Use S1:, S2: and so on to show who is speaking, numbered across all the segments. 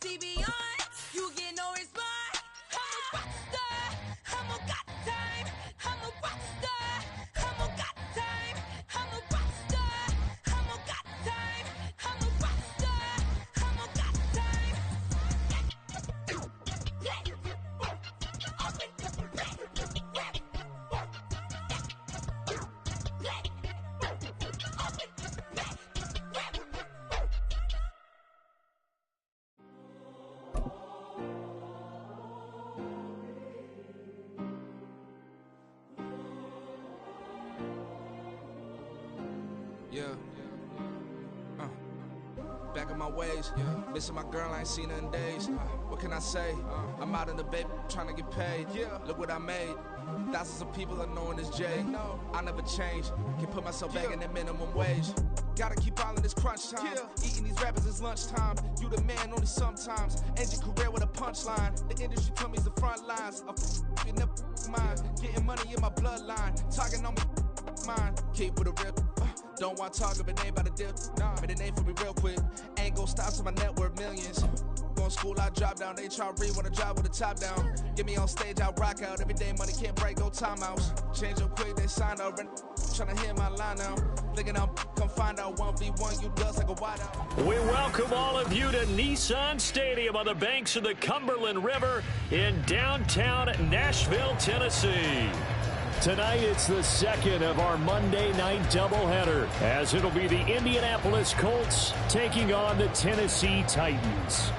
S1: see beyond. You get no response. I'm a rock star. I'm a got time. I'm a rock star. I'm a got time. I'm a rock star. I'm a got time. I'm a rock star. I'm a got time.
S2: Yeah. Back in my ways. Missing my girl, I ain't seen her in days. What can I say? I'm out in the baby, trying to get paid. Look what I made. Thousands of people are knowing this Jay. I never change. Can put myself back in that minimum wage. Gotta keep all in this crunch time. Eating these rappers is lunchtime. You the man only sometimes. End your career with a punchline. The industry told me it's the front lines. You never mind. Getting money in my bloodline. Talking on me. Mine. Keep with a rip. Don't want to talk if it ain't about a dip. Made a name for me real quick. Ain't gon' stop so my net worth millions. Going school, I drop down. They try to read when I drop with the top down. Get me on stage, I rock out. Every day money can't break, go timeouts. Change up quick, they sign up. Tryna hear my line now. Thinking I'm come find out 1v1, you does like a wideout.
S3: We welcome all of you to Nissan Stadium on the banks of the Cumberland River in downtown Nashville, Tennessee. Tonight, it's the second of our Monday night doubleheader, as it'll be the Indianapolis Colts taking on the Tennessee Titans.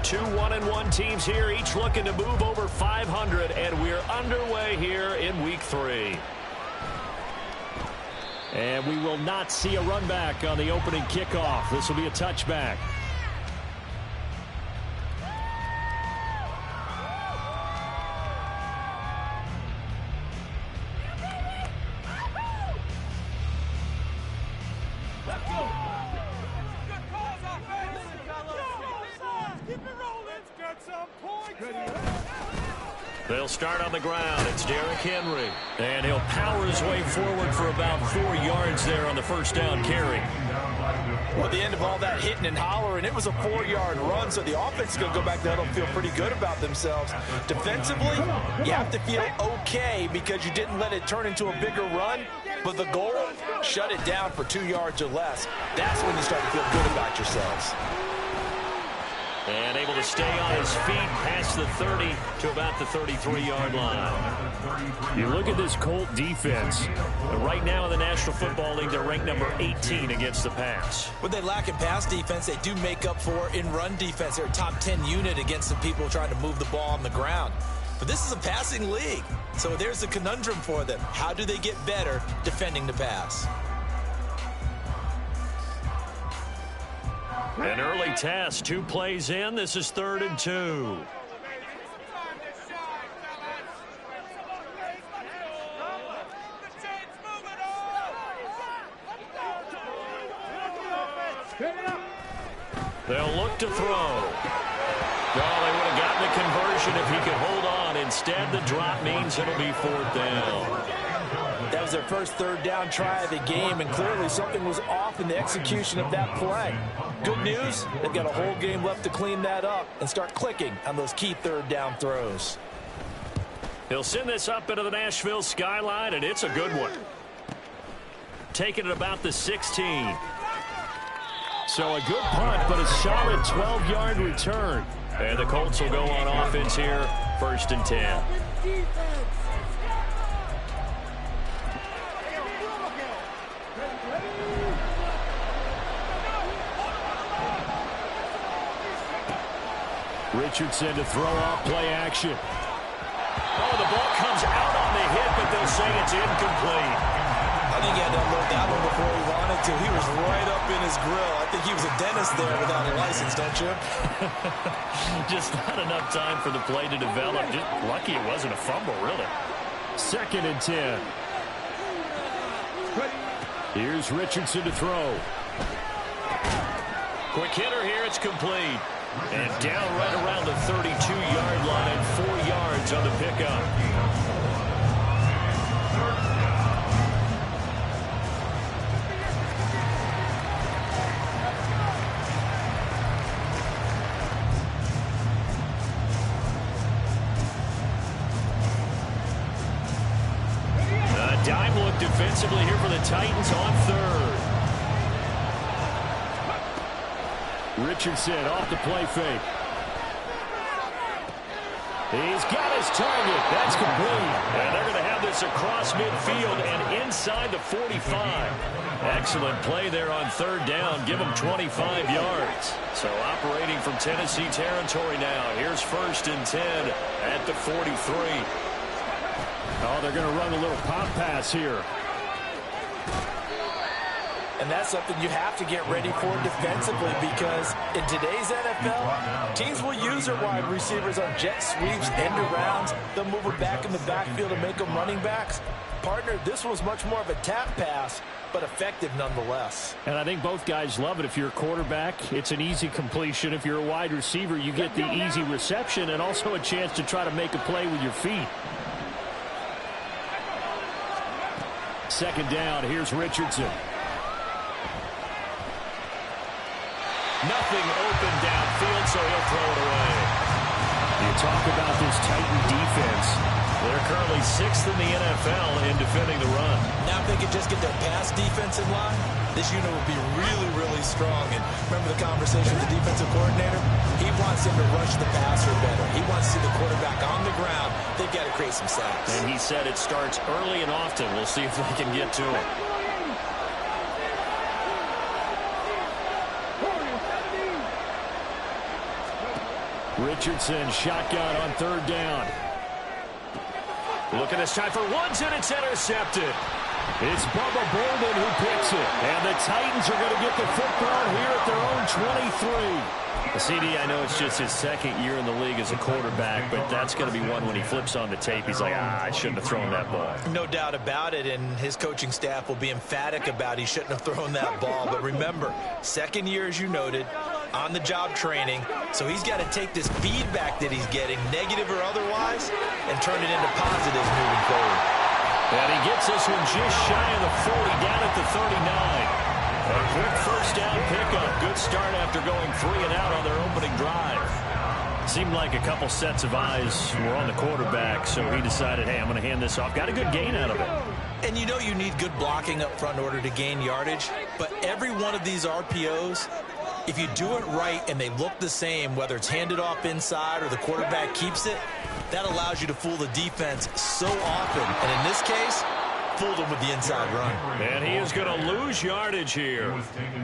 S3: Two 1-1 teams here, each looking to move over 500, and we're underway here in week 3. And we will not see a run back on the opening kickoff. This will be a touchback. They'll start on the ground. It's Derrick Henry. And he'll power his way forward for about 4 yards there on the first down carry.
S4: Well, at the end of all that hitting and hollering, it was a 4-yard run, so the offense is going to go back there and feel pretty good about themselves. Defensively, you have to feel okay because you didn't let it turn into a bigger run, but the goal, shut it down for 2 yards or less. That's when you start to feel good about yourselves.
S3: And able to stay on his feet past the 30 to about the 33-yard line. You look at this Colt defense. Right now in the National Football League, they're ranked number 18 against the pass.
S4: What they lack in pass defense, they do make up for in run defense. They're a top 10 unit against some people trying to move the ball on the ground. But this is a passing league, so there's a conundrum for them. How do they get better defending the pass?
S3: An early test, 2 plays in. This is 3rd and 2. They'll look to throw. Well, they would have gotten a conversion if he could hold on. Instead, the drop means it'll be 4th down.
S4: That was their first 3rd down try of the game, and clearly something was off in the execution of that play. Good news, they've got a whole game left to clean that up and start clicking on those key 3rd down throws.
S3: He'll send this up into the Nashville skyline, and it's a good one. Taking it about the 16. So a good punt, but a solid 12-yard return. And the Colts will go on offense here, 1st and 10. Richardson to throw off play action. Oh, the ball comes out on the hit, but they'll say it's incomplete.
S4: I think he had to unload that one before he wanted to. He was right up in his grill. I think he was a dentist there without a license, don't you?
S3: Just not enough time for the play to develop. Just lucky it wasn't a fumble, really. 2nd and 10. Here's Richardson to throw. Quick hitter here, it's complete. And down right around the 32-yard line and 4 yards on the pickup. A dime look defensively here for the Titans on third. Richardson off the play fake. He's got his target. That's complete. And they're going to have this across midfield and inside the 45. Excellent play there on third down. Give them 25 yards. So operating from Tennessee territory now. Here's 1st and 10 at the 43. Oh, they're going to run a little pop pass here.
S4: And that's something you have to get ready for defensively, because in today's NFL, teams will use their wide receivers on jet sweeps, end arounds. They'll move them back in the backfield and make them running backs. Partner, this was much more of a tap pass, but effective nonetheless.
S3: And I think both guys love it. If you're a quarterback, it's an easy completion. If you're a wide receiver, you get the easy reception and also a chance to try to make a play with your feet. 2nd down, here's Richardson. Nothing open downfield, so he'll throw it away. You talk about this Titan defense. They're currently 6th in the NFL in defending the run.
S4: Now if they could just get their pass defense in line, this unit would be really, really strong. And remember the conversation with the defensive coordinator? He wants him to rush the passer better. He wants to see the quarterback on the ground. They've got to create some sacks.
S3: And he said it starts early and often. We'll see if they can get to it. Richardson, shotgun on 3rd down. Looking this time for Woods, and it's intercepted. It's Bubba Bolden who picks it. And the Titans are going to get the football here at their own 23. CD, I know it's just his 2nd year in the league as a quarterback, but that's going to be one when he flips on the tape. He's like, I shouldn't have thrown that ball.
S4: No doubt about it, and his coaching staff will be emphatic about he shouldn't have thrown that ball. But remember, 2nd year, as you noted, on-the-job training, so he's got to take this feedback that he's getting, negative or otherwise, and turn it into positives moving forward.
S3: And he gets this one just shy of the 40, down at the 39. A quick 1st down pickup. Good start after going 3 and out on their opening drive. Seemed like a couple sets of eyes were on the quarterback, so he decided, hey, I'm going to hand this off. Got a good gain out of it.
S4: And you know you need good blocking up front in order to gain yardage, but every one of these RPOs, if you do it right and they look the same, whether it's handed off inside or the quarterback keeps it, that allows you to fool the defense so often. And in this case, fooled him with the inside run.
S3: And he is going to lose yardage here.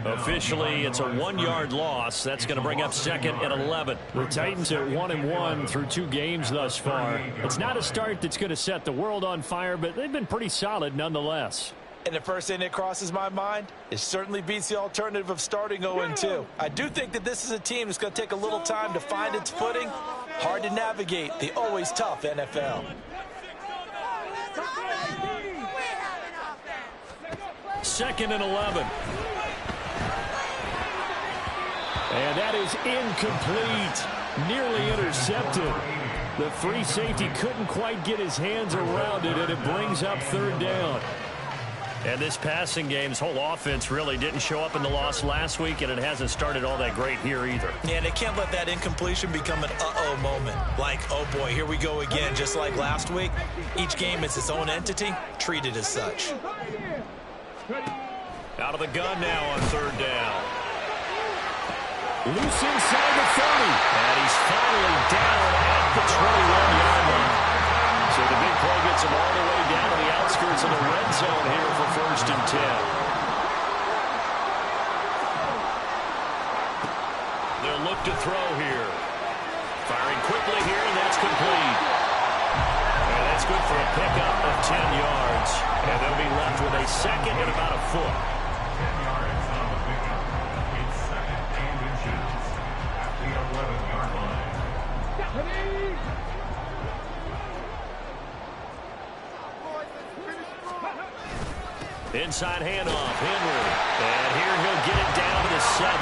S3: Officially, it's a 1-yard loss. That's going to bring up 2nd and 11. The Titans at 1-1 through 2 games thus far. It's not a start that's going to set the world on fire, but they've been pretty solid nonetheless.
S4: And the first thing that crosses my mind, it certainly beats the alternative of starting 0-2. I do think that this is a team that's going to take a little time to find its footing. Hard to navigate the always tough NFL.
S3: 2nd and 11. And that is incomplete. Nearly intercepted. The free safety couldn't quite get his hands around it, and it brings up 3rd down. And this passing game's whole offense really didn't show up in the loss last week, and it hasn't started all that great here either.
S4: Yeah, they can't let that incompletion become an uh-oh moment. Like, oh boy, here we go again, just like last week. Each game is its own entity, treated as such.
S3: Out of the gun now on 3rd down. Loose inside the 30. And he's finally down at the 21-yard line. So the big play gets him all the way down to the outskirts of the red zone here for 1st and 10. They'll look to throw here. Firing quickly here, and that's complete. And that's good for a pickup of 10 yards. And they'll be left with a 2nd and about a foot.
S5: 10 yards on the pickup. It's 2nd and inches at the 11-yard line.
S3: Inside handoff, Henry. And here he'll get it down to the 7.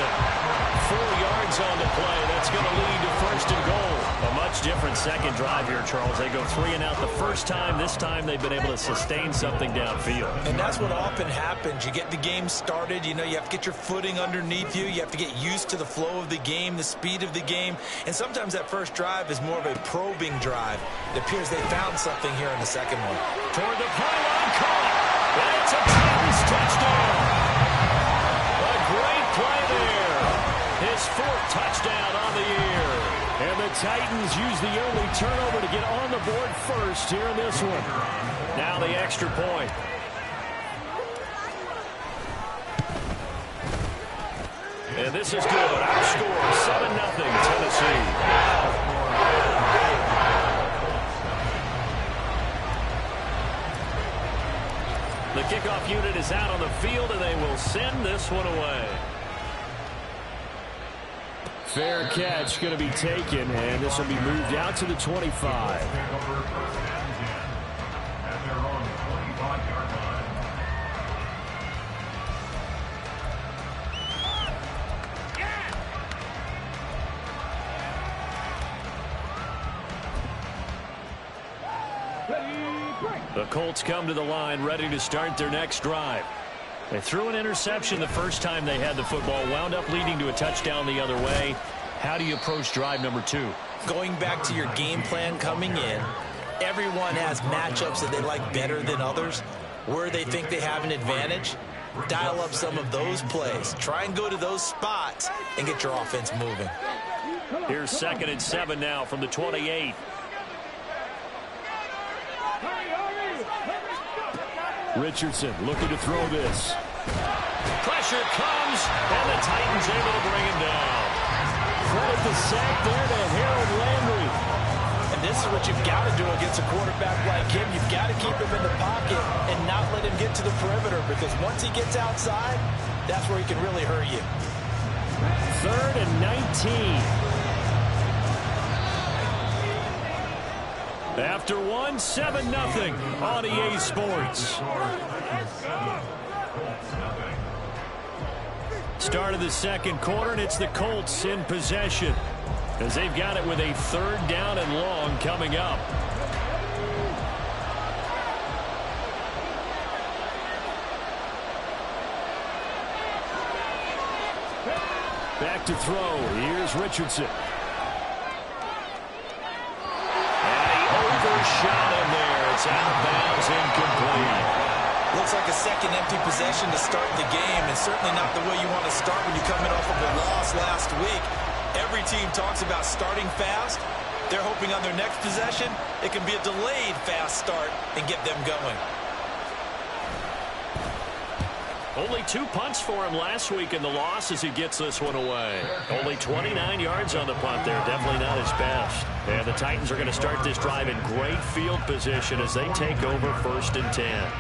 S3: 4 yards on the play. That's going to lead to first and goal. A much different second drive here, Charles. They go 3 and out the first time. This time they've been able to sustain something downfield.
S4: And that's what often happens. You get the game started. You know, you have to get your footing underneath you. You have to get used to the flow of the game, the speed of the game. And sometimes that first drive is more of a probing drive. It appears they found something here in the second one.
S3: Toward the pylon, caught. And it's a Titans touchdown. A great play there. His 4th touchdown on the year. And the Titans use the only turnover to get on the board first here in this one. Now the extra point. And this is good. Our score, 7-0 Tennessee. The kickoff unit is out on the field, and they will send this one away. Fair catch going to be taken, and this will be moved out to the 25. The Colts come to the line ready to start their next drive. They threw an interception the first time they had the football, wound up leading to a touchdown the other way. How do you approach drive number 2?
S4: Going back to your game plan coming in, everyone has matchups that they like better than others. Where they think they have an advantage, dial up some of those plays. Try and go to those spots and get your offense moving.
S3: Here's 2nd and 7 now from the 28. Richardson looking to throw this. Pressure comes, and the Titans able to bring him down. Credit the sack there to Harold Landry.
S4: And this is what you've got to do against a quarterback like him. You've got to keep him in the pocket and not let him get to the perimeter, because once he gets outside, that's where he can really hurt you.
S3: 3rd and 19. After 1, 7-0 on EA Sports. Start of the second quarter, and it's the Colts in possession, as they've got it with a 3rd down and long coming up. Back to throw. Here's Richardson. Shot in there. It's out of bounds, incomplete.
S4: Looks like a second empty possession to start the game, and certainly not the way you want to start when you're coming off of a loss last week. Every team talks about starting fast. They're hoping on their next possession it can be a delayed fast start and get them going.
S3: Only 2 punts for him last week in the loss as he gets this one away. Only 29 yards on the punt there. Definitely not his best. And the Titans are going to start this drive in great field position as they take over 1st and 10.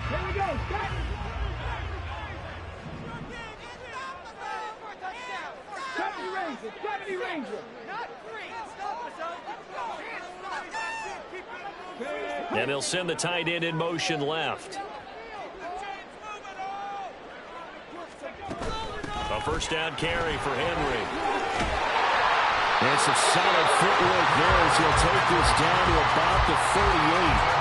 S6: Here we go. Deputy Ranger. Not 3.
S3: And they'll send the tight end in motion left. A 1st down carry for Henry. And some solid footwork there as he'll take this down to about the 38.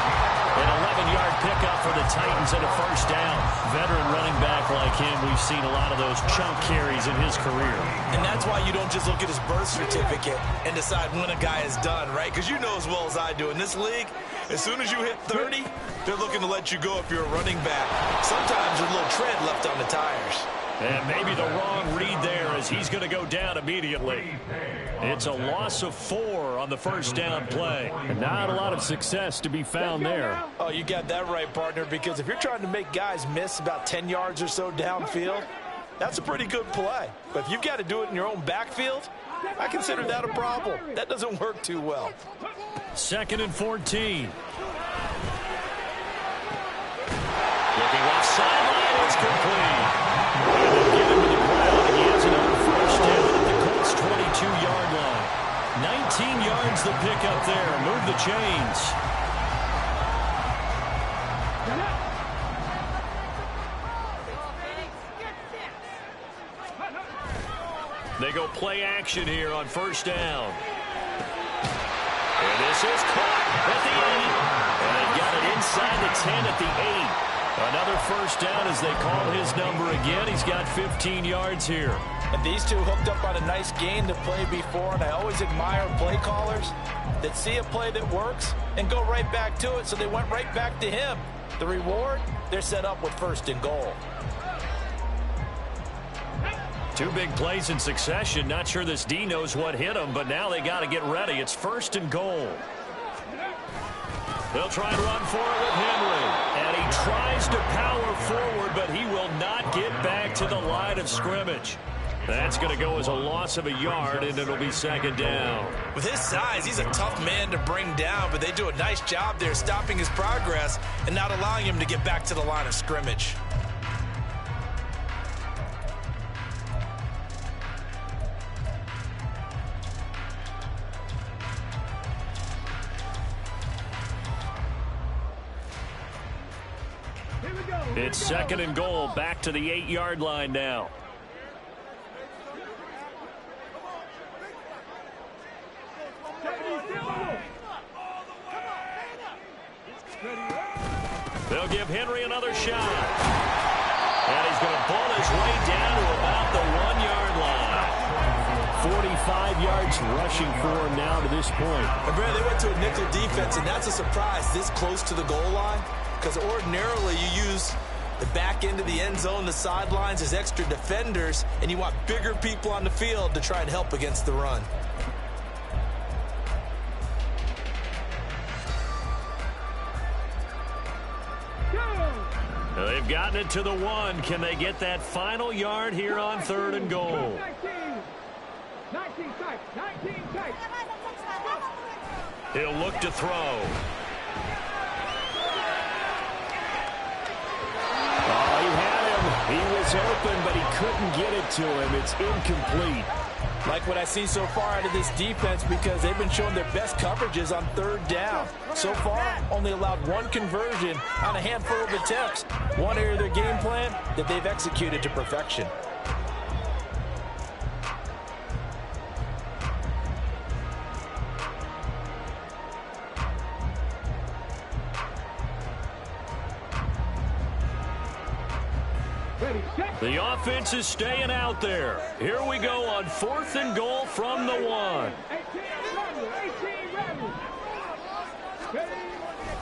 S3: An 11-yard pickup for the Titans and a 1st down. Veteran running back like him, we've seen a lot of those chunk carries in his career.
S4: And that's why you don't just look at his birth certificate and decide when a guy is done, right? Because you know as well as I do, in this league, as soon as you hit 30, they're looking to let you go if you're a running back. Sometimes there's a little tread left on the tires.
S3: And maybe the wrong read there as he's going to go down immediately. It's a loss of 4 on the 1st down play. And not a lot of success to be found there.
S4: Oh, you got that right, partner, because if you're trying to make guys miss about 10 yards or so downfield, that's a pretty good play. But if you've got to do it in your own backfield, I consider that a problem. That doesn't work too well.
S3: 2nd and 14. Looking left sideline, it's complete. 19 yards the pick up there. Move the chains. They go play action here on first down. And this is caught at the 8. And they got it inside the 10 at the 8. Another first down as they call his number again. He's got 15 yards here.
S4: And these two hooked up on a nice gain to play before, and I always admire play callers that see a play that works and go right back to it, so they went right back to him. The reward, they're set up with first and goal.
S3: Two big plays in succession. Not sure this D knows what hit him, but now they got to get ready. It's first and goal. They'll try and run for it with Henry. And he tries to power forward, but he will not get back to the line of scrimmage. That's going to go as a loss of a yard, and it'll be second down.
S4: With his size, he's a tough man to bring down, but they do a nice job there stopping his progress and not allowing him to get back to the line of scrimmage.
S3: It's second and goal, back to the 8-yard line now. They'll give Henry another shot. And he's going to pull his way down to about the 1-yard line. 45 yards rushing for him now to this point.
S4: And Brad, they went to a nickel defense, and that's a surprise this close to the goal line, because ordinarily you use the back end of the end zone, the sidelines as extra defenders, and you want bigger people on the field to try and help against the run.
S3: They've gotten it to the 1. Can they get that final yard here on third and goal?
S6: 19 tight.
S3: He'll look to throw. Oh, he had him. He was open, but he couldn't get it to him. It's incomplete.
S4: Like what I see so far out of this defense, because they've been showing their best coverages on third down. So far, only allowed one conversion on a handful of attempts. One area of their game plan that they've executed to perfection.
S3: The offense is staying out there. Here we go on fourth and goal from the 1.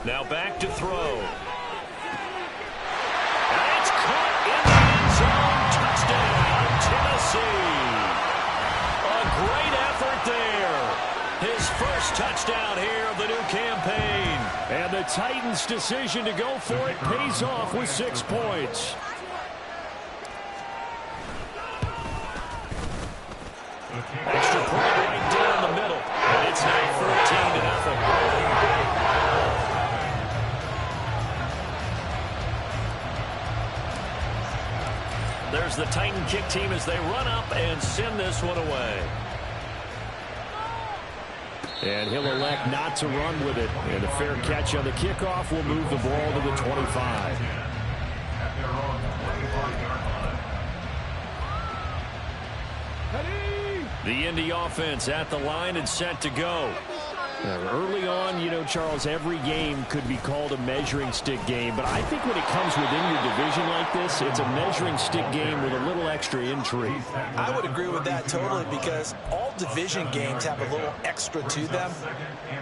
S3: Now back to throw. And it's caught in the end zone. Touchdown, Tennessee. A great effort there. His first touchdown here of the new campaign. And the Titans' decision to go for it pays off with 6 points. Extra point right down the middle. And it's now 14-0. There's the Titan kick team as they run up and send this one away. And he'll elect not to run with it. And a fair catch on the kickoff will move the ball to the 25. The Indy offense at the line and set to go. Early on, you know, Charles, every game could be called a measuring stick game, but I think when it comes within your division like this, it's a measuring stick game with a little extra intrigue.
S4: I would agree with that totally, because all division games have a little extra to them.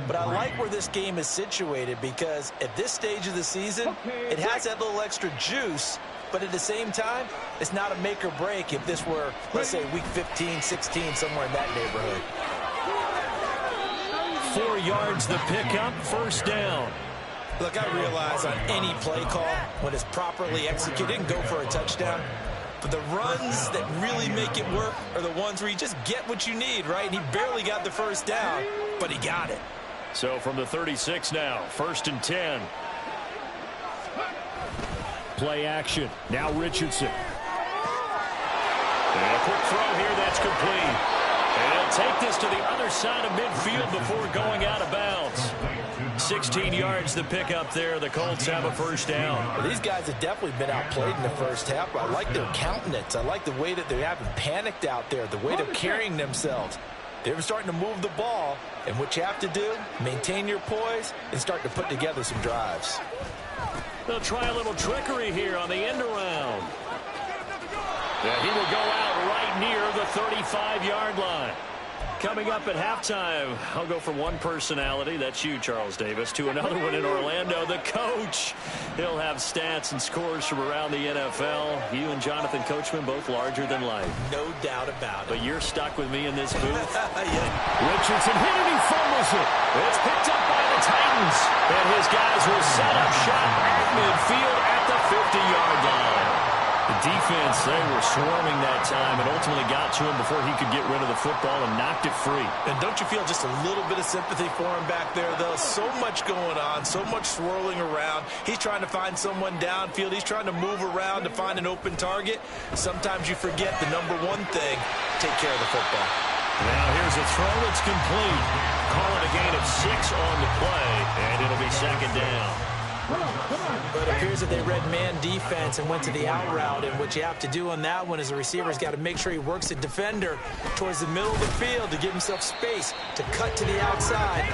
S4: But I like where this game is situated, because at this stage of the season, it has that little extra juice. But at the same time, it's not a make or break if this were, let's say, week 15, 16, somewhere in that neighborhood.
S3: 4 yards the pickup, first down.
S4: Look, I realize on any play call, when it's properly executed, you can go for a touchdown. But the runs that really make it work are the ones where you just get what you need, right? And he barely got the first down, but he got it.
S3: So from the 36 now, 1st and 10. Play action. Now Richardson. And a quick throw here that's complete. And he'll take this to the other side of midfield before going out of bounds. 16 yards to pick up there. The Colts have a first down.
S4: Well, these guys have definitely been outplayed in the first half. I like their countenance. I like the way that they haven't panicked out there, the way they're carrying themselves. They're starting to move the ball, and what you have to do, maintain your poise and start to put together some drives.
S3: They'll try a little trickery here on the end around. Yeah, he will go out right near the 35-yard line. Coming up at halftime, I'll go from one personality, that's you, Charles Davis, to another one in Orlando, the coach. He'll have stats and scores from around the NFL. You and Jonathan Coachman both larger than life.
S4: No doubt about it.
S3: But you're stuck with me in this booth.
S4: Yeah.
S3: Richardson hit it, he fumbles it. It's picked up by the Titans. And his guys will set up shop at midfield at the 50-yard line. The defense, they were swarming that time and ultimately got to him before he could get rid of the football and knocked it free.
S4: And don't you feel just a little bit of sympathy for him back there, though? So much going on, so much swirling around. He's trying to find someone downfield. He's trying to move around to find an open target. Sometimes you forget the number one thing, take care of the football.
S3: Now here's a throw that's complete. Call it a gain of 6 on the play, and it'll be second down.
S4: But it appears that they read man defense and went to the out route, and what you have to do on that one is the receiver's got to make sure he works the defender towards the middle of the field to give himself space to cut to the outside.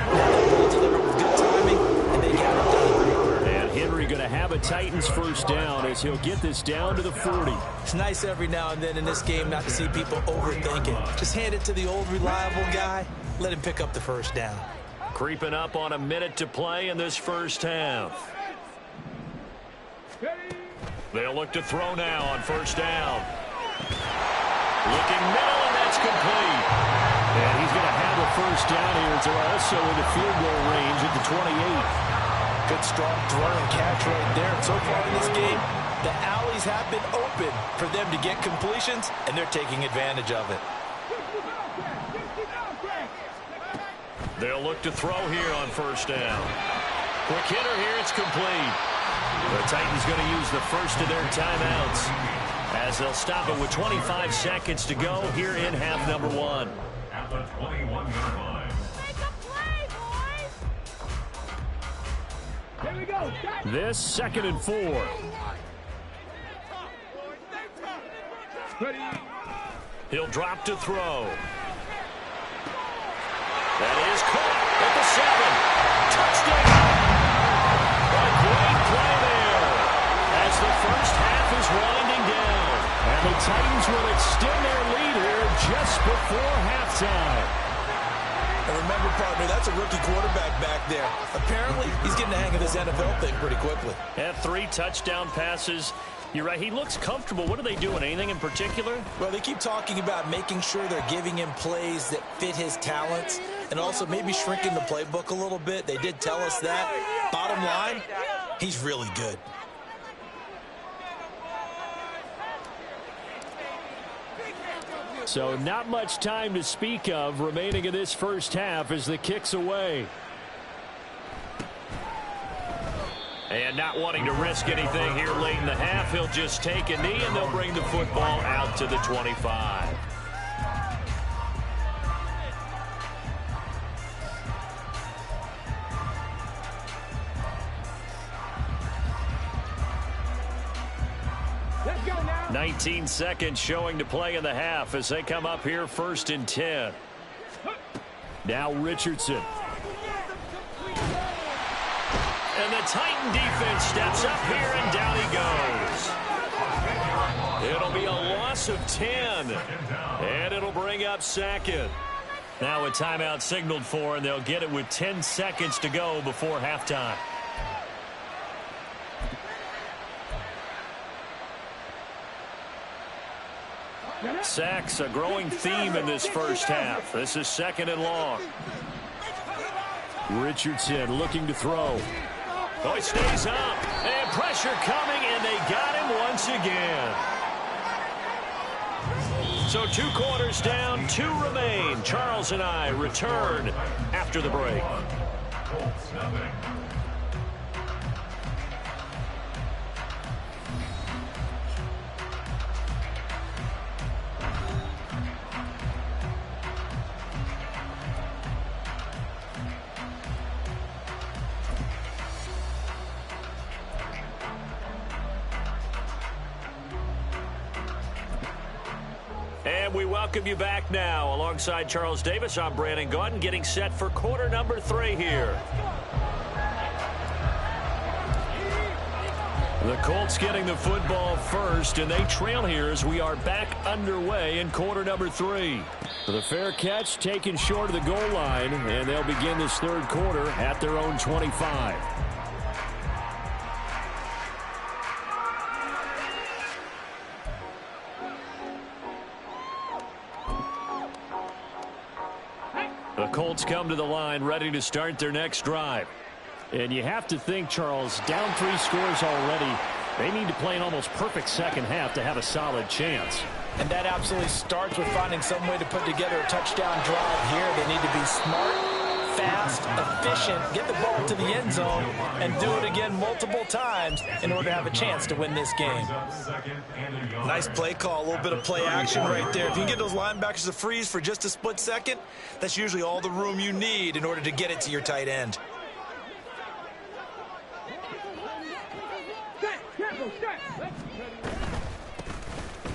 S4: They'll deliver with good timing, and they got it done.
S3: And Henry going to have a Titans first down as he'll get this down to the 40.
S4: It's nice every now and then in this game not to see people overthink it. Just hand it to the old reliable guy. Let him pick up the first down.
S3: Creeping up on a minute to play in this first half. They'll look to throw now on first down. Looking middle, and that's complete. And he's going to have a first down here as they're also in the field goal range at the 28.
S4: Good strong throw and catch right there. And so far in this game, the alleys have been open for them to get completions, and they're taking advantage of it.
S3: They'll look to throw here on first down. Quick hitter here, it's complete. The Titans going to use the first of their timeouts as they'll stop it with 25 seconds to go here in half number 1.
S5: At the 21-yard line.
S1: Make a play, boys!
S6: Here we go.
S3: This 2nd and 4.
S6: Ready.
S3: He'll drop to throw. That is caught at the 7. Touchdown! A great play there as the first half is winding down. And the Titans will extend their lead here just before halftime.
S4: And remember, partner, that's a rookie quarterback back there. Apparently, he's getting the hang of this NFL thing pretty quickly.
S3: Had 3 touchdown passes. You're right, he looks comfortable. What are they doing? Anything in particular?
S4: Well, they keep talking about making sure they're giving him plays that fit his talents and also maybe shrinking the playbook a little bit. They did tell us that. Bottom line, he's really good.
S3: So not much time to speak of remaining in this first half as the kick's away. And not wanting to risk anything here late in the half, he'll just take a knee and they'll bring the football out to the 25.
S6: Let's go now.
S3: 19 seconds showing to play in the half as they come up here 1st and 10. Now Richardson. And the Titan defense steps up here, and down he goes. It'll be a loss of 10, and it'll bring up 2nd. Now a timeout signaled for, and they'll get it with 10 seconds to go before halftime. Sacks, a growing theme in this first half. This is 2nd and long. Richardson looking to throw. Oh, he stays up. And pressure coming, and they got him once again. So 2 quarters down, 2 remain. Charles and I return after the break. And we welcome you back now. Alongside Charles Davis, I'm Brandon Gaudin, getting set for quarter number 3 here. The Colts getting the football first, and they trail here as we are back underway in quarter number 3. The fair catch taken short of the goal line, and they'll begin this third quarter at their own 25. The Colts come to the line ready to start their next drive. And you have to think, Charles, down 3 scores already. They need to play an almost perfect second half to have a solid chance.
S4: And that absolutely starts with finding some way to put together a touchdown drive here. They need to be smart, fast, efficient, get the ball to the end zone, and do it again multiple times in order to have a chance to win this game.
S7: Nice play call, a little bit of play action right there. If you can get those linebackers to freeze for just a split second, that's usually all the room you need in order to get it to your tight end.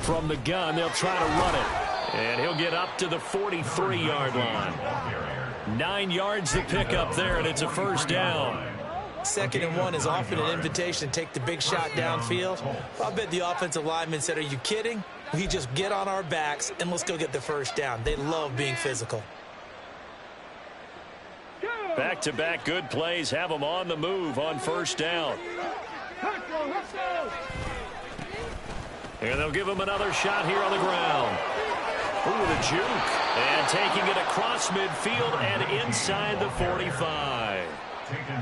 S3: From the gun, they'll try to run it. And he'll get up to the 43-yard line. 9 yards to pick up there, and it's a first down.
S7: 2nd and 1 is often an invitation to take the big shot downfield. I bet the offensive lineman said, "Are you kidding? We just get on our backs and let's go get the first down." They love being physical.
S3: Back-to-back good plays have them on the move on first down. And they'll give him another shot here on the ground. Ooh, the juke. And taking it across midfield and inside the 45.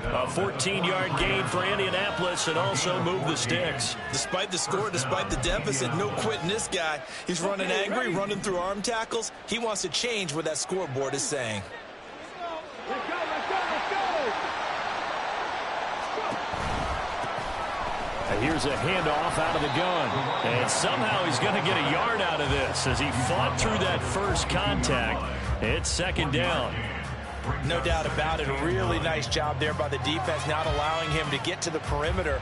S3: A 14-yard gain for Indianapolis and also move the sticks.
S7: Despite the score, despite the deficit, no quitting this guy. He's running angry, running through arm tackles. He wants to change what that scoreboard is saying.
S6: Let's go, let's go, let's go!
S3: Here's a handoff out of the gun. And somehow he's going to get a yard out of this as he fought through that first contact. It's second down.
S4: No doubt about it. A really nice job there by the defense, not allowing him to get to the perimeter.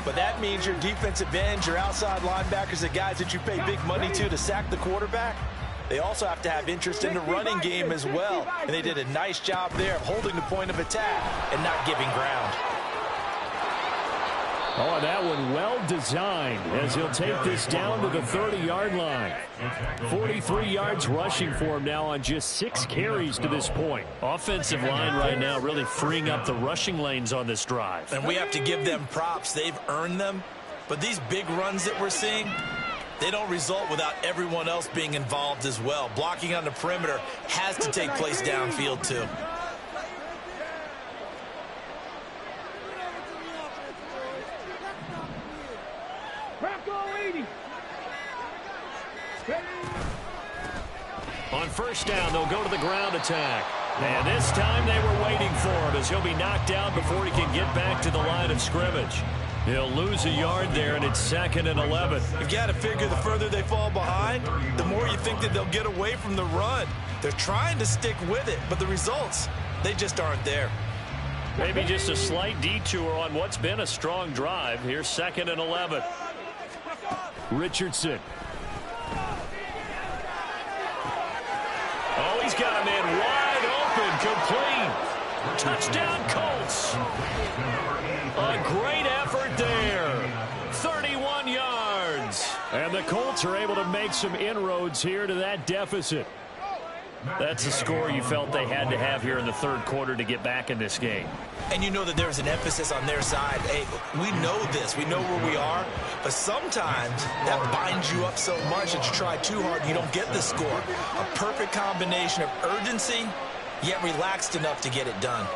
S4: But that means your defensive ends, your outside linebackers, the guys that you pay big money to sack the quarterback, they also have to have interest in the running game as well. And they did a nice job there of holding the point of attack and not giving ground.
S3: Oh, that one well designed as he'll take this down to the 30-yard line. 43 yards rushing for him now on just 6 carries to this point. Offensive line right now really freeing up the rushing lanes on this drive.
S7: And we have to give them props. They've earned them. But these big runs that we're seeing, they don't result without everyone else being involved as well. Blocking on the perimeter has to take place downfield too.
S3: On first down, they'll go to the ground attack. And this time they were waiting for him as he'll be knocked down before he can get back to the line of scrimmage. He'll lose a yard there, and it's 2nd and 11.
S7: You've got to figure the further they fall behind, the more you think that they'll get away from the run. They're trying to stick with it, but the results, they just aren't there.
S3: Maybe just a slight detour on what's been a strong drive. Here's 2nd and 11. Richardson. Oh, he's got a man wide open, complete. Touchdown, Colts. A great effort there. 31 yards. And the Colts are able to make some inroads here to that deficit. That's a score you felt they had to have here in the third quarter to get back in this game.
S7: And you know that there's an emphasis on their side. Hey, we know this. We know where we are. But sometimes that binds you up so much that you try too hard and you don't get the score. A perfect combination of urgency, yet relaxed enough to get it done.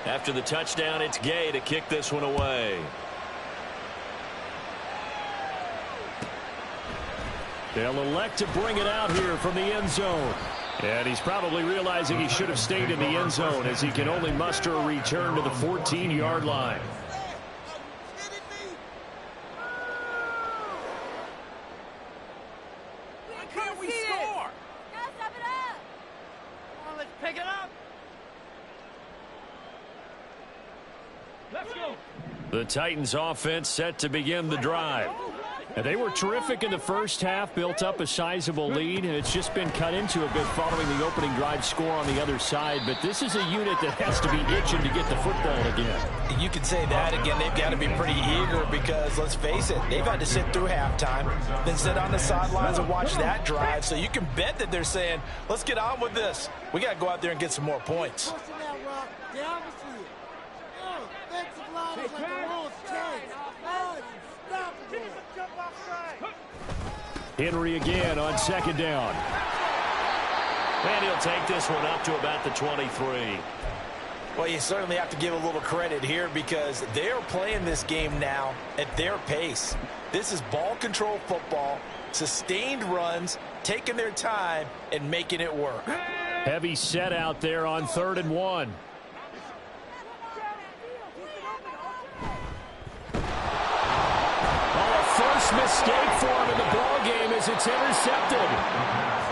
S3: After the touchdown, it's Gay to kick this one away. They'll elect to bring it out here from the end zone. And he's probably realizing he should have stayed in the end zone as he can only muster a return to the 14-yard line. The Titans offense set to begin the drive. And they were terrific in the first half, built up a sizable lead, and it's just been cut into a bit following the opening drive score on the other side. But this is a unit that has to be itching to get the football again.
S4: You could say that again. They've got to be pretty eager because, let's face it, they've had to sit through halftime, then sit on the sidelines and watch that drive. So you can bet that they're saying, let's get on with this. We got to go out there and get some more points.
S3: Henry again on second down. And he'll take this one up to about the 23.
S4: Well, you certainly have to give a little credit here because they're playing this game now at their pace. This is ball control football, sustained runs, taking their time, and making it work.
S3: Heavy set out there on 3rd and 1. First mistake for him in the ball game as it's intercepted.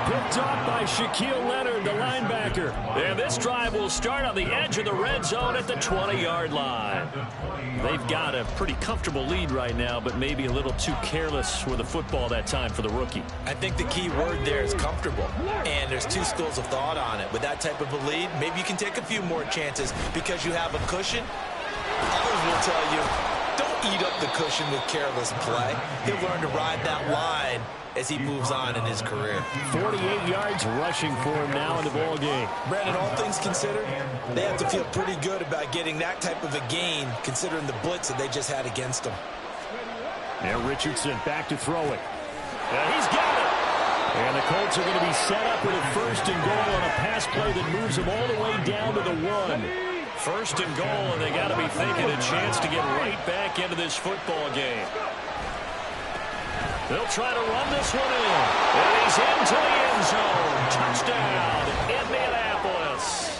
S3: Picked off by Shaquille Leonard, the linebacker. And this drive will start on the edge of the red zone at the 20-yard line. They've got a pretty comfortable lead right now, but maybe a little too careless with the football that time for the rookie.
S4: I think the key word there is comfortable. And there's two schools of thought on it. With that type of a lead, maybe you can take a few more chances because you have a cushion. Others will tell you, don't eat up the cushion with careless play. He'll learn to ride that line as he moves on in his career.
S3: 48 yards rushing for him now in the ball game.
S4: Brandon, all things considered, they have to feel pretty good about getting that type of a gain considering the blitz that they just had against them.
S3: Now Richardson back to throw it. And he's got it. And the Colts are going to be set up with a 1st and goal on a pass play that moves them all the way down to the 1. 1st and goal, and they got to be thinking a chance to get right back into this football game. They'll try to run this one in. And he's into the end zone. Touchdown, Indianapolis.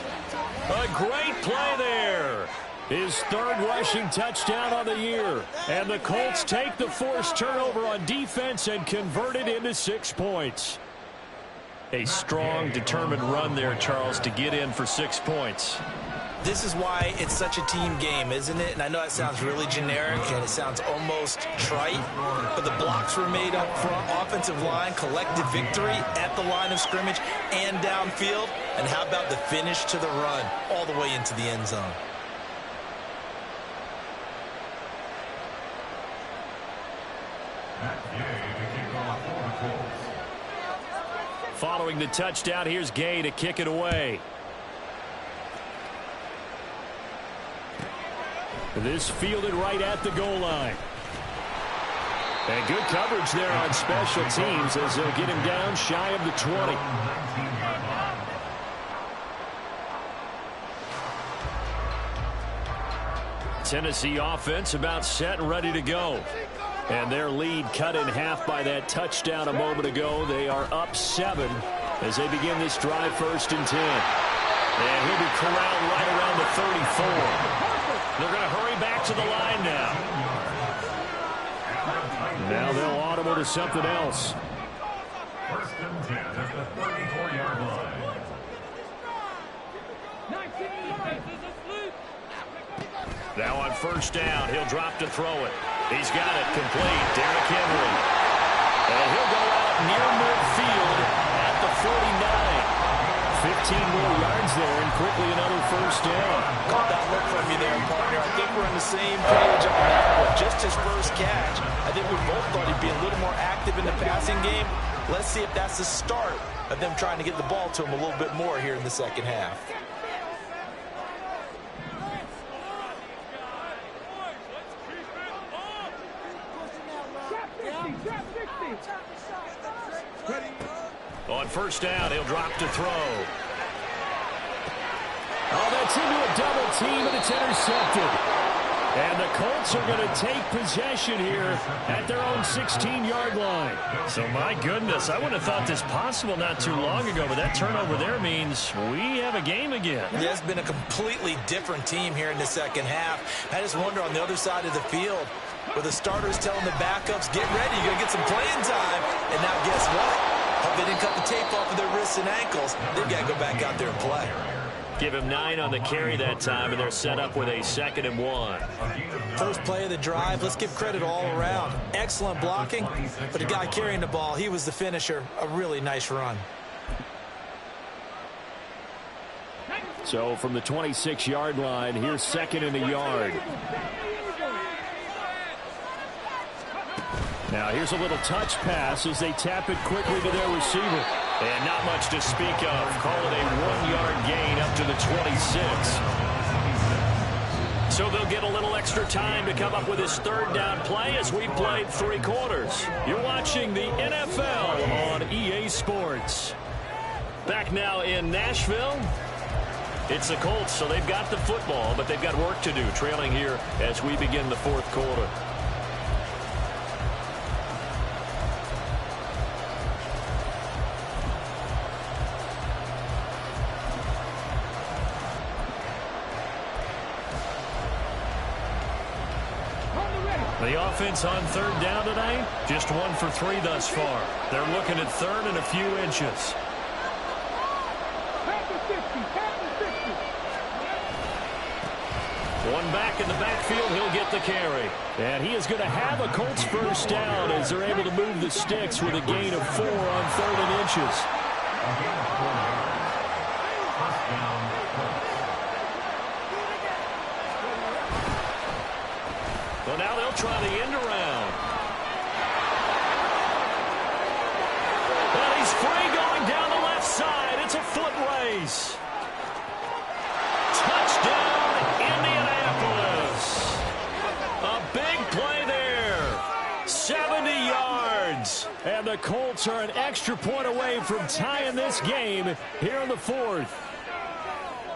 S3: A great play there. His 3rd rushing touchdown on the year. And the Colts take the forced turnover on defense and convert it into 6 points. A strong, determined run there, Charles, to get in for 6 points.
S4: This is why it's such a team game, isn't it? And I know that sounds really generic and it sounds almost trite, but the blocks were made up front, offensive line, collective victory at the line of scrimmage and downfield. And how about the finish to the run all the way into the end zone?
S3: Following the touchdown, here's Gay to kick it away. This fielded right at the goal line. And good coverage there on special teams as they'll get him down shy of the 20. Tennessee offense about set and ready to go. And their lead cut in half by that touchdown a moment ago. They are up 7 as they begin this drive 1st and 10. And he'll be corralled right around the 34. They're going to hurry back to the line now. Now they'll audible to something else.
S5: 1st and 10 at the 34-yard line.
S3: Now on 1st down, he'll drop to throw it. He's got it complete. Derrick Henry. And he'll go out near midfield at the 49. 15 more yards there, and quickly another 1st down.
S4: Caught that look from you there, partner. I think we're on the same page on that one. Just his first catch. I think we both thought he'd be a little more active in the passing game. Let's see if that's the start of them trying to get the ball to him a little bit more here in the second half.
S3: On 1st down, he'll drop to throw. Oh, that's into a double team, and it's intercepted. And the Colts are going to take possession here at their own 16-yard line. So, my goodness, I wouldn't have thought this possible not too long ago, but that turnover there means we have a game again.
S4: Yeah, it's been a completely different team here in the second half. I just wonder on the other side of the field, where the starters telling the backups, get ready, you're going to get some playing time. And now guess what? Hope they didn't cut the tape off of their wrists and ankles. They've got to go back out there and play.
S3: Give him 9 on the carry that time, and they're set up with a 2nd and 1.
S4: First play of the drive, let's give credit all around. Excellent blocking, but the guy carrying the ball, he was the finisher. A really nice run.
S3: So from the 26-yard line, here's 2nd and a yard. Now here's a little touch pass as they tap it quickly to their receiver. And not much to speak of. Call it a 1-yard gain up to the 26. So they'll get a little extra time to come up with his 3rd down play as we played 3 quarters. You're watching the NFL on EA Sports. Back now in Nashville. It's the Colts, so they've got the football, but they've got work to do, trailing here as we begin the 4th quarter. The offense on 3rd down tonight, just 1 for 3 thus far. They're looking at 3rd and a few inches. One back in the backfield, he'll get the carry. And he is going to have a Colts 1st down as they're able to move the sticks with a gain of 4 on 3rd and inches. Well, now they'll try the end around. And he's free going down the left side. It's a foot race. Touchdown, Indianapolis. A big play there. 70 yards. And the Colts are an extra point away from tying this game here in the 4th.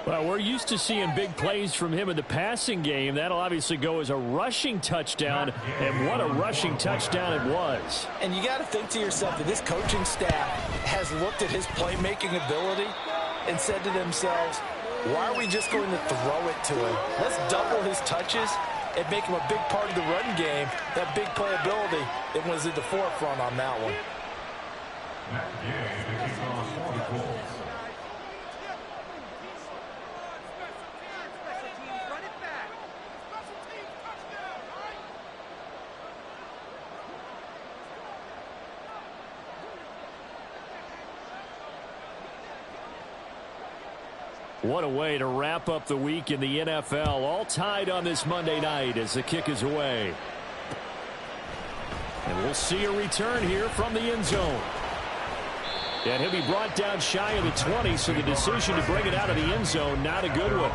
S3: Well, we're used to seeing big plays from him in the passing game. That'll obviously go as a rushing touchdown, and what a rushing touchdown it was.
S4: And you got to think to yourself that this coaching staff has looked at his playmaking ability and said to themselves, why are we just going to throw it to him? Let's double his touches and make him a big part of the run game. That big playability, it was at the forefront on that one.
S3: What a way to wrap up the week in the NFL. All tied on this Monday night as the kick is away. And we'll see a return here from the end zone. And he'll be brought down shy of the 20, so the decision to bring it out of the end zone, not a good one.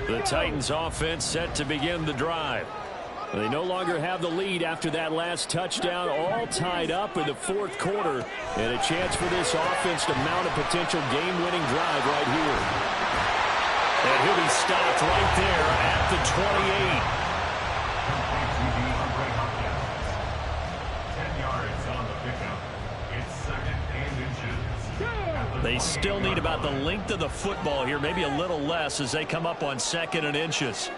S3: The Titans offense set to begin the drive. They no longer have the lead after that last touchdown, all tied up in the 4th quarter, and a chance for this offense to mount a potential game-winning drive right here. And he'll be stopped right there at the 28.
S5: 10 yards on the pickup. It's 2nd and inches.
S3: They still need about the length of the football here, maybe a little less as they come up on 2nd and inches.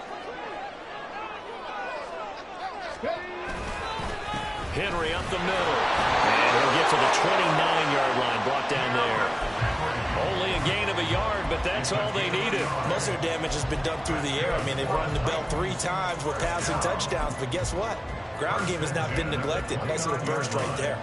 S3: Henry up the middle. And he'll get to the 29-yard line, brought down there. Only a gain of a yard, but that's all they needed.
S4: Most of their damage has been done through the air. I mean, they've run the bell 3 times with passing touchdowns, but guess what? Ground game has not been neglected. Nice little burst right there.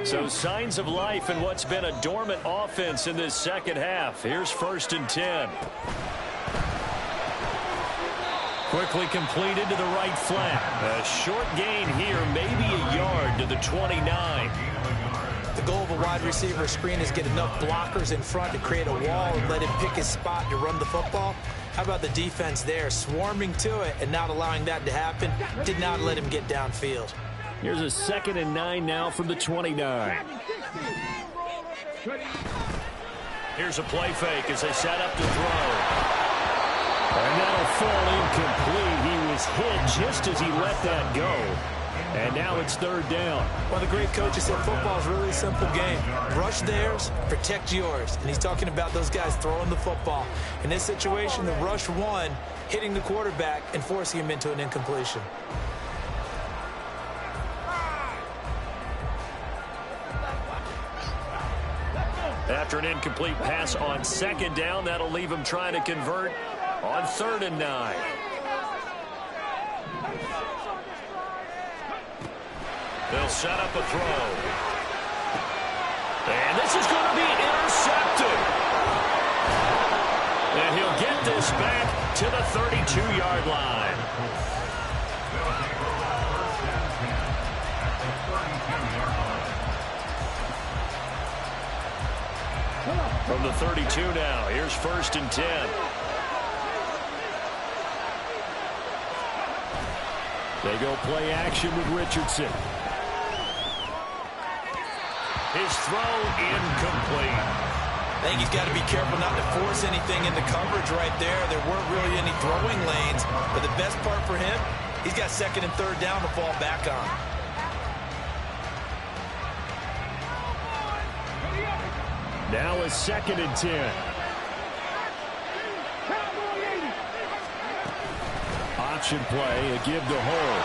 S3: So signs of life in what's been a dormant offense in this 2nd half. Here's 1st and 10. Quickly completed to the right flat. A short gain here, maybe a yard to the 29.
S4: The goal of a wide receiver screen is get enough blockers in front to create a wall and let him pick his spot to run the football. How about the defense there, swarming to it and not allowing that to happen? Did not let him get downfield.
S3: Here's a 2nd and 9 now from the 29. Here's a play fake as they set up to throw. And that'll fall incomplete. He was hit just as he let that go. And now it's third down.
S4: Well, the great coach has said football is really a simple game. Rush theirs, protect yours. And he's talking about those guys throwing the football. In this situation, the rush one, hitting the quarterback and forcing him into an incompletion.
S3: After an incomplete pass on second down, that'll leave him trying to convert on 3rd and 9. They'll set up a throw. And this is going to be intercepted. And he'll get this back to the 32-yard line. From the 32 now, here's 1st and 10. They go play action with Richardson. His throw incomplete.
S4: I think he's got to be careful not to force anything into coverage right there. There weren't really any throwing lanes, but the best part for him, he's got 2nd and 3rd down to fall back on.
S3: Now is 2nd and 10. Option play, a give to hold.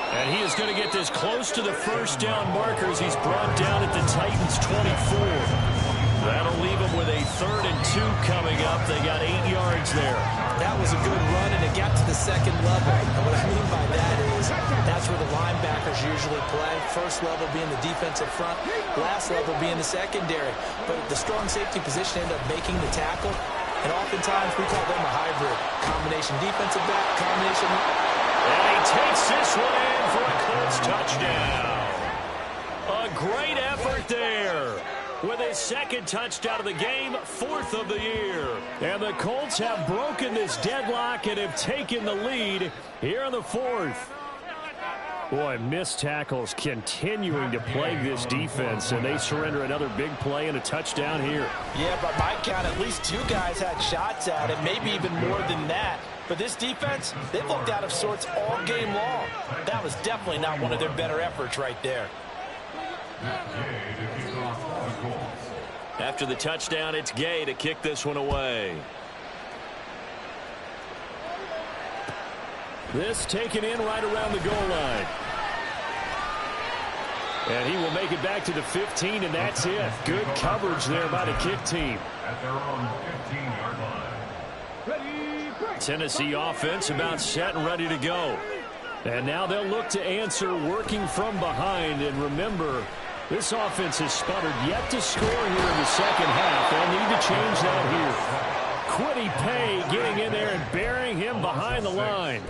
S3: And he is going to get this close to the first down markers. He's brought down at the Titans' 24. That'll leave him with a 3rd and 2 coming up. They got 8 yards there.
S4: That was a good run, and it got to the 2nd level. And what I mean by that is that's where the linebackers usually play. First level being the defensive front, last level being the secondary. But the strong safety position ended up making the tackle. And oftentimes we call them a hybrid. Combination defensive back, combination.
S3: And he takes this one in for a Colts touchdown. A great effort there. With his 2nd touchdown of the game, 4th of the year. And the Colts have broken this deadlock and have taken the lead here in the 4th. Boy, missed tackles continuing to plague this defense, and they surrender another big play and a touchdown here.
S4: Yeah, by my count, at least 2 guys had shots at it, maybe even more than that. But this defense, they've looked out of sorts all game long. That was definitely not one of their better efforts right there.
S3: After the touchdown, it's Gay to kick this one away. This taken in right around the goal line. And he will make it back to the 15, and that's it. Good coverage there by the kick team.
S5: At their own 15-yard line.
S3: Tennessee offense about set and ready to go. And now they'll look to answer working from behind. And remember, this offense has sputtered yet to score here in the second half. They'll need to change that here. Quiddy Pay getting in there and burying him behind the line.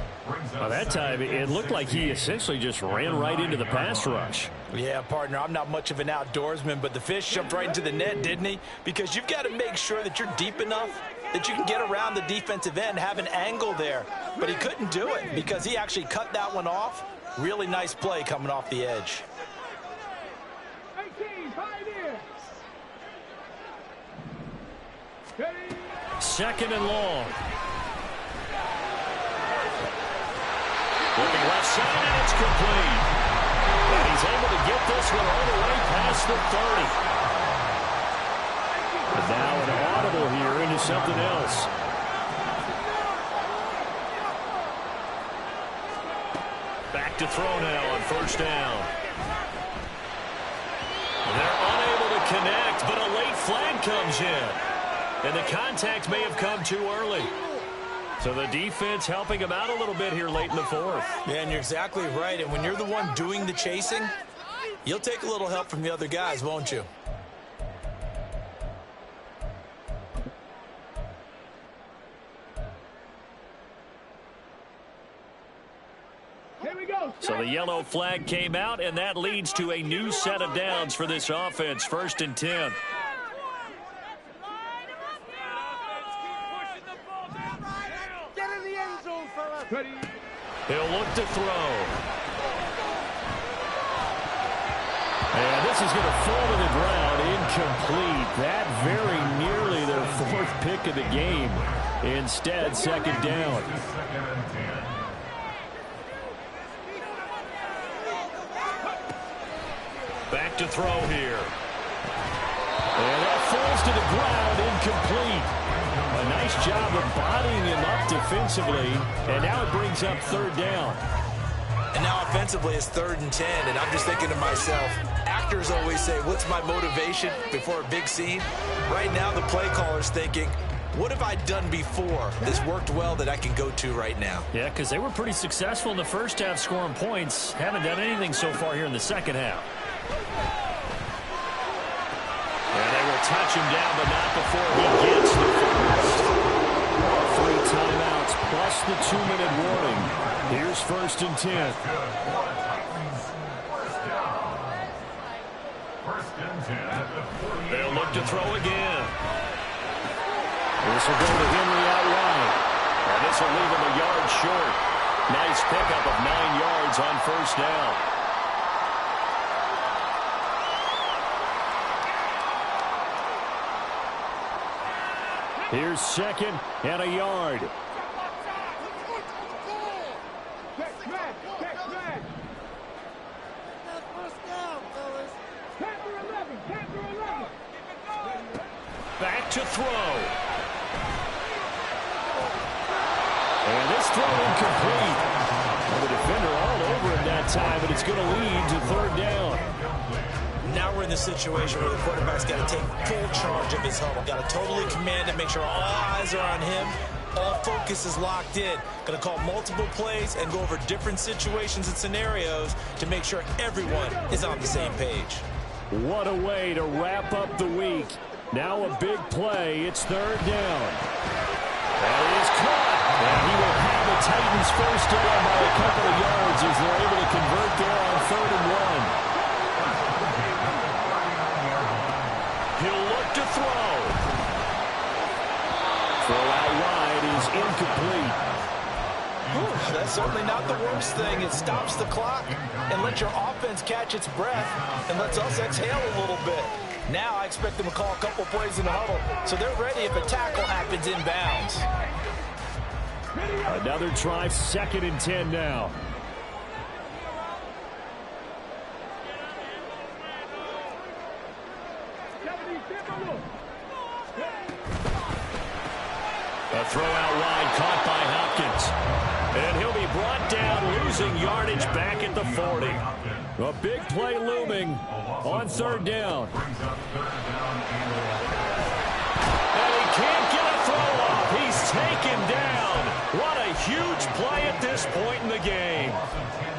S3: By that time, it looked like he essentially just ran right into the pass rush.
S4: Yeah, partner, I'm not much of an outdoorsman, but the fish jumped right into the net, didn't he? Because you've got to make sure that you're deep enough that you can get around the defensive end, have an angle there. But he couldn't do it because he actually cut that one off. Really nice play coming off the edge.
S3: 2nd and long. Looking left side, and it's complete. And he's able to get this one all the way past the 30. But now an audible here into something else. Back to throw now on 1st down. They're unable to connect, but a late flag comes in. And the contact may have come too early. So the defense helping him out a little bit here late in the 4th.
S4: Yeah, and you're exactly right. And when you're the one doing the chasing, you'll take a little help from the other guys, won't you?
S6: Here we go.
S3: So the yellow flag came out, and that leads to a new set of downs for this offense. 1st and 10. He'll look to throw. And this is going to fall to the ground, incomplete. That very nearly their 4th pick of the game. Instead, 2nd down. to throw here. And that falls to the ground, incomplete. A nice job of bodying him up defensively, and now it brings up third down.
S7: And now offensively it's 3rd and 10, and I'm just thinking to myself, actors always say, what's my motivation before a big scene? Right now the play caller's thinking, what have I done before that's worked well that I can go to right now?
S3: Yeah, because they were pretty successful in the first half scoring points. Haven't done anything so far here in the second half. And they will touch him down, but not before he gets the first. 3 timeouts plus the 2-minute warning. Here's 1st and 10. They'll look to throw again. This will go to Henry out wide. And this will leave him a yard short. Nice pickup of 9 yards on 1st down. Here's 2nd and a yard. Back to throw. And this throw incomplete. Well, the defender all over him that time, but it's going to lead to 3rd down.
S7: Now we're in the situation where the quarterback's got to take full charge of his huddle. Got to totally command it, make sure all eyes are on him. All focus is locked in. Going to call multiple plays and go over different situations and scenarios to make sure everyone is on the same page.
S3: What a way to wrap up the week. Now a big play. It's 3rd down. That is caught. And he will have the Titans first down by a couple of yards as they're able to convert there on 3rd and 1. He'll look to throw. Throw out wide is incomplete.
S4: Whew, that's certainly not the worst thing. It stops the clock and lets your offense catch its breath and lets us exhale a little bit. Now I expect them to call a couple plays in the huddle, so they're ready if a tackle happens inbounds.
S3: Another try, 2nd and 10 now. A throw out wide, caught by Hopkins. And he'll be brought down, losing yardage back at the 40. A big play looming on 3rd down. And he can't get a throw off. He's taken down. What a huge play at this point in the game.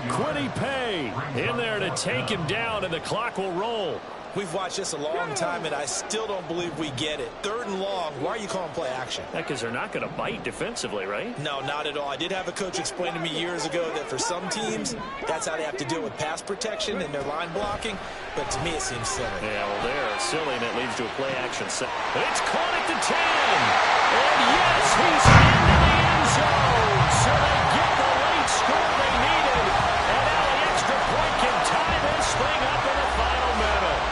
S3: Quiddy Pay in there to take him down, and the clock will roll.
S7: We've watched this a long time, and I still don't believe we get it. 3rd and long, why are you calling play action?
S3: Because they're not going to bite defensively, right?
S7: No, not at all. I did have a coach explain to me years ago that for some teams, that's how they have to deal with pass protection and their line blocking. But to me, it seems silly.
S3: Yeah, well, they're silly, and it leads to a play action set. It's caught at the 10. And yes, he's into the end zone. So they get the late score they needed. And now the extra point can tie this thing up in the final minute.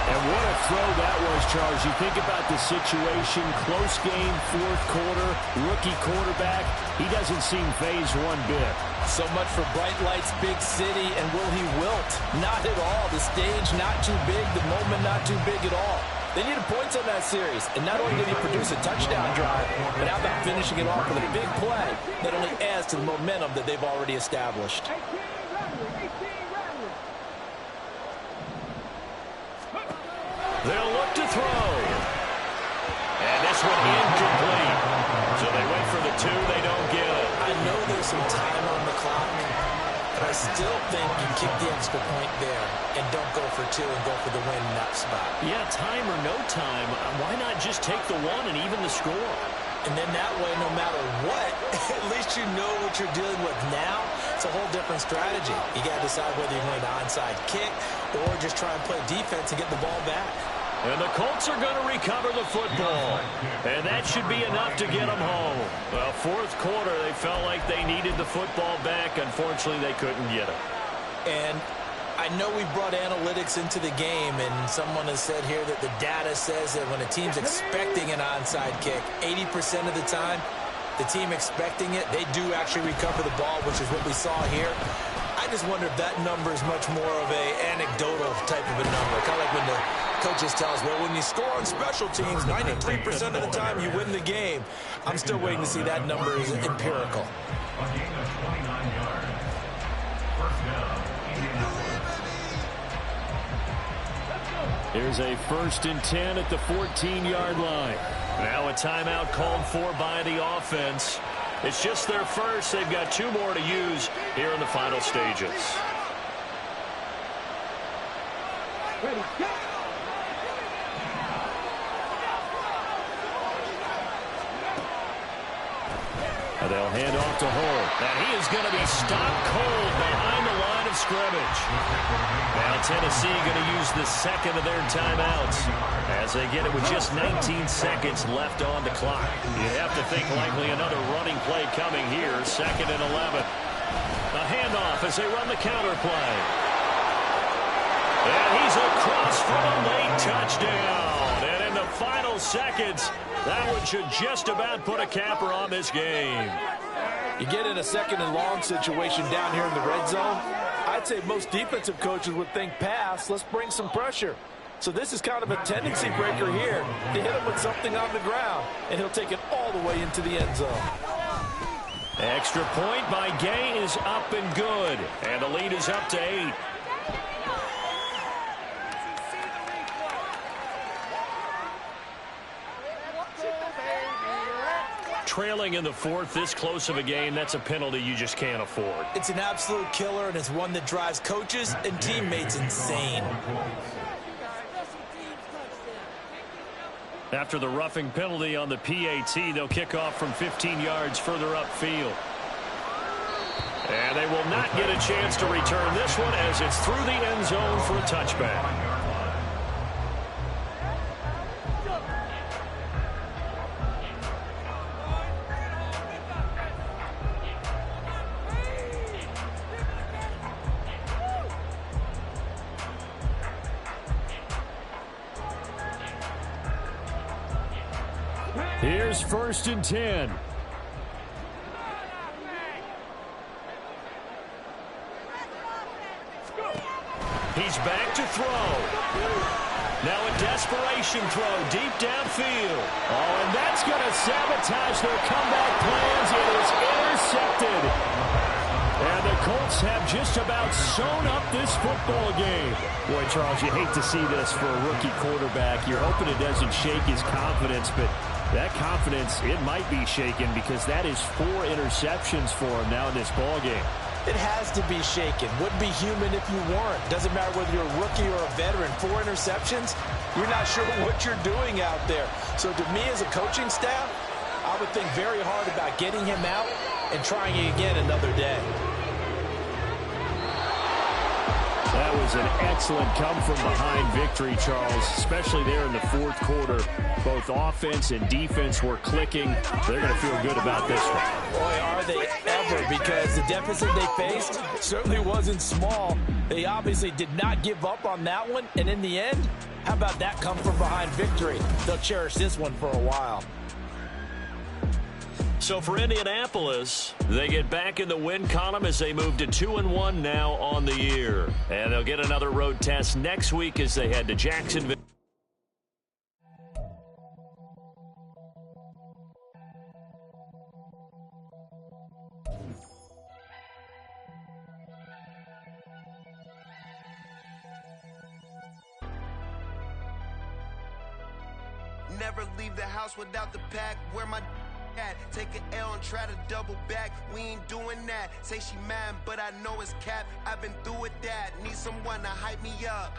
S3: And what a throw that was, Charles. You think about the situation, close game, 4th quarter, rookie quarterback. He doesn't seem phased one bit.
S4: So much for bright lights, big city, and will he wilt? Not at all. The stage not too big, the moment not too big at all. They needed points on that series, and not only did he produce a touchdown drive, but how about finishing it off with a big play that only adds to the momentum that they've already established.
S3: They'll look to throw. And this one incomplete. So they wait for the 2, they don't get it.
S7: I know there's some time on the clock, but I still think you kick the extra point there and don't go for 2 and go for the win in that spot.
S3: Yeah, time or no time, why not just take the 1 and even the score?
S7: And then that way, no matter what, at least you know what you're dealing with now. It's a whole different strategy. You got to decide whether you're going to onside kick or just try and play defense and get the ball back.
S3: And the Colts are going to recover the football. And that should be enough to get them home. Well, 4th quarter, they felt like they needed the football back. Unfortunately, they couldn't get it.
S7: And I know we brought analytics into the game, and someone has said here that the data says that when a team's expecting an onside kick, 80% of the time, the team expecting it, they do actually recover the ball, which is what we saw here. I
S4: I just wonder if that number is much more of a anecdotal type of a number. Kind of like when the coaches tell us, well, when you score on special teams, 93% of the time you win the game. I'm still waiting to see that number is empirical.
S5: A gain of 29 yards. First down, Indianapolis.
S3: Here's a 1st and 10 at the 14-yard line. Now a timeout called for by the offense. It's just their first. They've got 2 more to use here in the final stages.
S6: Ready, go!
S3: And they'll hand off to Hull. And he is going to be stopped cold behind the line of scrimmage. Now Tennessee going to use the second of their timeouts as they get it with just 19 seconds left on the clock. You have to think likely another running play coming here. 2nd and 11. A handoff as they run the counter play. And he's across for a late touchdown. And in the final seconds, that one should just about put a capper on this game.
S4: You get in a 2nd and long situation down here in the red zone, I'd say most defensive coaches would think pass, let's bring some pressure. So this is kind of a tendency breaker here to hit him with something on the ground, and he'll take it all the way into the end zone.
S3: Extra point by Gay is up and good, and the lead is up to 8. Trailing in the 4th, this close of a game, that's a penalty you just can't afford.
S4: It's an absolute killer, and it's one that drives coaches and teammates insane.
S3: After the roughing penalty on the PAT, they'll kick off from 15 yards further upfield. And they will not get a chance to return this one as it's through the end zone for a touchback. Here's 1st and 10. He's back to throw. Now a desperation throw deep downfield. Oh, and that's going to sabotage their comeback plans. It is intercepted. And the Colts have just about sewn up this football game. Boy, Charles, you hate to see this for a rookie quarterback. You're hoping it doesn't shake his confidence, but that confidence, it might be shaken because that is 4 interceptions for him now in this ball game.
S4: It has to be shaken. Wouldn't be human if you weren't. Doesn't matter whether you're a rookie or a veteran. 4 interceptions, you're not sure what you're doing out there. So to me as a coaching staff, I would think very hard about getting him out and trying it again another day.
S3: That was an excellent come-from-behind victory, Charles, especially there in the 4th quarter. Both offense and defense were clicking. They're going to feel good about this one.
S4: Boy, are they ever, because the deficit they faced certainly wasn't small. They obviously did not give up on that one, and in the end, how about that come-from-behind victory? They'll cherish this one for a while.
S3: So for Indianapolis, they get back in the win column as they move to 2-1 now on the year. And they'll get another road test next week as they head to Jacksonville.
S8: Never leave the house without the pack. Where my at? Take an L and try to double back. We ain't doing that. Say she mad, but I know it's cap. I've been through with that. Need someone to hype me up.